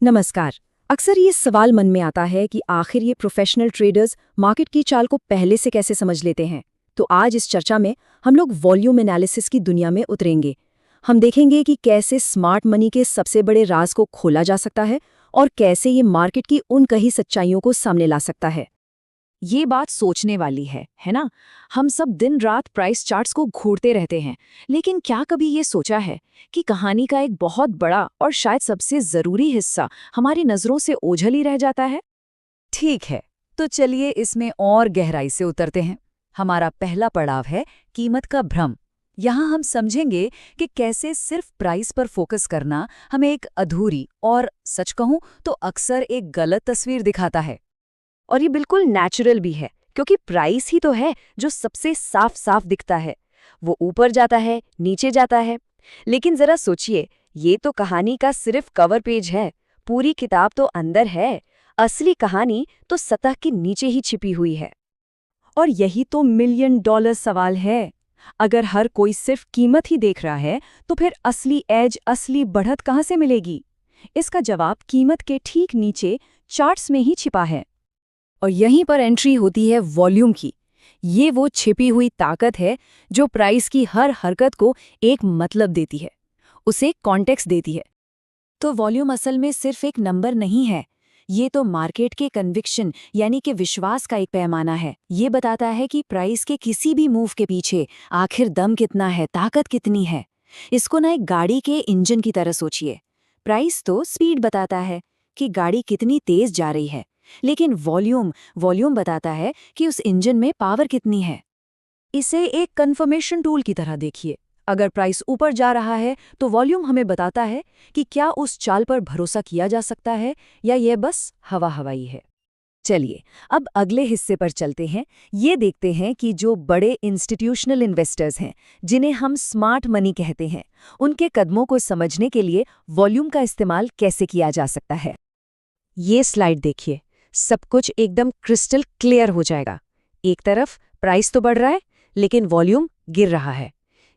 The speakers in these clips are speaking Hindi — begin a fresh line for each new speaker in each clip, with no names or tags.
नमस्कार। अक्सर ये सवाल मन में आता है कि आखिर ये प्रोफेशनल ट्रेडर्स मार्केट की चाल को पहले से कैसे समझ लेते हैं। तो आज इस चर्चा में हम लोग वॉल्यूम एनालिसिस की दुनिया में उतरेंगे। हम देखेंगे कि कैसे स्मार्ट मनी के सबसे बड़े राज को खोला जा सकता है और कैसे ये मार्केट की उन कही सच्चाइयों को सामने ला सकता है।
ये बात सोचने वाली है ना। हम सब दिन रात प्राइस चार्ट्स को घूरते रहते हैं, लेकिन क्या कभी ये सोचा है कि कहानी का एक बहुत बड़ा और शायद सबसे जरूरी हिस्सा हमारी नजरों से ओझल ही रह जाता है।
ठीक है, तो चलिए इसमें और गहराई से उतरते हैं। हमारा पहला पड़ाव है कीमत का भ्रम। यहाँ हम समझेंगे कि कैसे सिर्फ प्राइस पर फोकस करना हमें एक अधूरी और सच कहूं तो अक्सर एक गलत तस्वीर दिखाता है।
और ये बिल्कुल नेचुरल भी है, क्योंकि प्राइस ही तो है जो सबसे साफ साफ दिखता है। वो ऊपर जाता है, नीचे जाता है। लेकिन जरा सोचिए, ये तो कहानी का सिर्फ कवर पेज है। पूरी किताब तो अंदर है। असली कहानी तो सतह के नीचे ही छिपी हुई है।
और यही तो मिलियन डॉलर सवाल है। अगर हर कोई सिर्फ कीमत ही देख रहा है तो फिर असली एज, असली बढ़त कहाँ से मिलेगी? इसका जवाब कीमत के ठीक नीचे चार्ट्स में ही छिपा है। और यहीं पर एंट्री होती है वॉल्यूम की। ये वो छिपी हुई ताकत है जो प्राइस की हर हरकत को एक मतलब देती है, उसे कॉन्टेक्स्ट देती है। तो वॉल्यूम असल में सिर्फ एक नंबर नहीं है, ये तो मार्केट के कन्विक्शन यानी कि विश्वास का एक पैमाना है। ये बताता है कि प्राइस के किसी भी मूव के पीछे आखिर दम कितना है, ताकत कितनी है। इसको ना एक गाड़ी के इंजन की तरह सोचिए। प्राइस तो स्पीड बताता है कि गाड़ी कितनी तेज जा रही है, लेकिन वॉल्यूम बताता है कि उस इंजन में पावर कितनी है।
इसे एक कंफर्मेशन टूल की तरह देखिए। अगर प्राइस ऊपर जा रहा है तो वॉल्यूम हमें बताता है कि क्या उस चाल पर भरोसा किया जा सकता है या यह बस हवाई है।
चलिए अब अगले हिस्से पर चलते हैं। ये देखते हैं कि जो बड़े इंस्टीट्यूशनल इन्वेस्टर्स हैं, जिन्हें हम स्मार्ट मनी कहते हैं, उनके कदमों को समझने के लिए वॉल्यूम का इस्तेमाल कैसे किया जा सकता है।
ये स्लाइड देखिए, सब कुछ एकदम क्रिस्टल क्लियर हो जाएगा। एक तरफ प्राइस तो बढ़ रहा है, लेकिन वॉल्यूम गिर रहा है।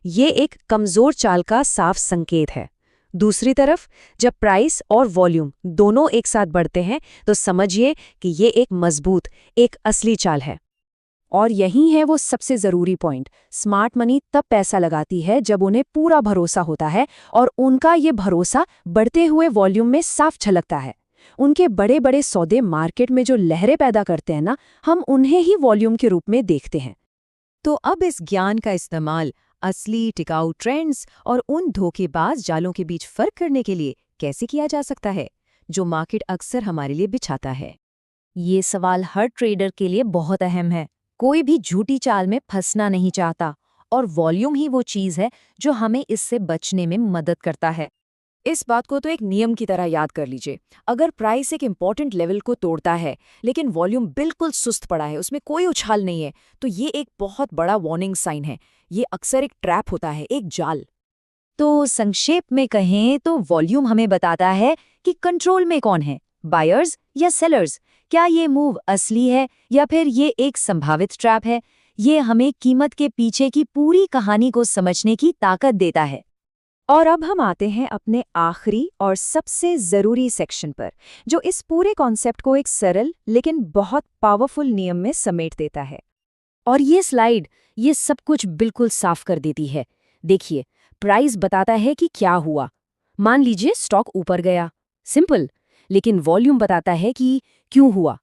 ये एक कमजोर चाल का साफ संकेत है। दूसरी तरफ जब प्राइस और वॉल्यूम दोनों एक साथ बढ़ते हैं तो समझिए कि ये एक मजबूत, एक असली चाल है। और यही है वो सबसे जरूरी पॉइंट। स्मार्ट मनी तब पैसा लगाती है जब उन्हें पूरा भरोसा होता है, और उनका ये भरोसा बढ़ते हुए वॉल्यूम में साफ झलकता है। उनके बड़े बड़े सौदे मार्केट में जो लहरें पैदा करते हैं ना, हम उन्हें ही वॉल्यूम के रूप में देखते हैं।
तो अब इस ज्ञान का इस्तेमाल असली टिकाऊ ट्रेंड्स और उन धोखेबाज जालों के बीच फर्क करने के लिए कैसे किया जा सकता है, जो मार्केट अक्सर हमारे लिए बिछाता है।
ये सवाल हर ट्रेडर के लिए बहुत अहम है। कोई भी झूठी चाल में फंसना नहीं चाहता, और वॉल्यूम ही वो चीज़ है जो हमें इससे बचने में मदद करता है।
इस बात को तो एक नियम की तरह याद कर लीजिए। अगर प्राइस एक इम्पॉर्टेंट लेवल को तोड़ता है, लेकिन वॉल्यूम बिल्कुल सुस्त पड़ा है, उसमें कोई उछाल नहीं है, तो ये एक बहुत बड़ा वार्निंग साइन है। ये अक्सर एक ट्रैप होता है, एक जाल।
तो संक्षेप में कहें तो वॉल्यूम हमें बताता है कि कंट्रोल में कौन है, बायर्स या सेलर्स। क्या ये मूव असली है या फिर ये एक संभावित ट्रैप है? ये हमें कीमत के पीछे की पूरी कहानी को समझने की ताकत देता है। और अब हम आते हैं अपने आखिरी और सबसे ज़रूरी सेक्शन पर, जो इस पूरे कॉन्सेप्ट को एक सरल लेकिन बहुत पावरफुल नियम में समेट देता है। और ये स्लाइड ये सब कुछ बिल्कुल साफ कर देती है। देखिए, प्राइस बताता है कि क्या हुआ। मान लीजिए स्टॉक ऊपर गया, सिंपल। लेकिन वॉल्यूम बताता है कि क्यों हुआ।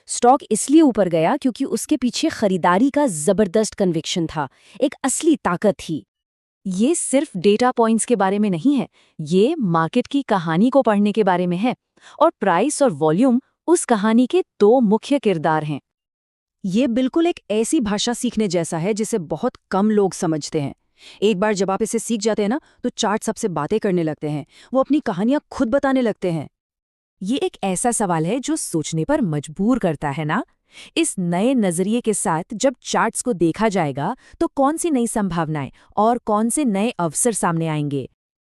स्टॉक इसलिए ऊपर गया क्योंकि उसके पीछे खरीदारी का ज़बरदस्त कन्विक्शन था, एक असली ताकत थी। ये सिर्फ डेटा पॉइंट्स के बारे में नहीं है, ये मार्केट की कहानी को पढ़ने के बारे में है। और प्राइस और वॉल्यूम उस कहानी के दो मुख्य किरदार हैं।
ये बिल्कुल एक ऐसी भाषा सीखने जैसा है जिसे बहुत कम लोग समझते हैं। एक बार जब आप इसे सीख जाते हैं ना, तो चार्ट सबसे बातें करने लगते हैं, वो अपनी कहानियां खुद बताने लगते हैं।
ये एक ऐसा सवाल है जो सोचने पर मजबूर करता है ना। इस नए नजरिए के साथ जब चार्ट्स को देखा जाएगा तो कौन सी नई संभावनाएं और कौन से नए अवसर सामने आएंगे।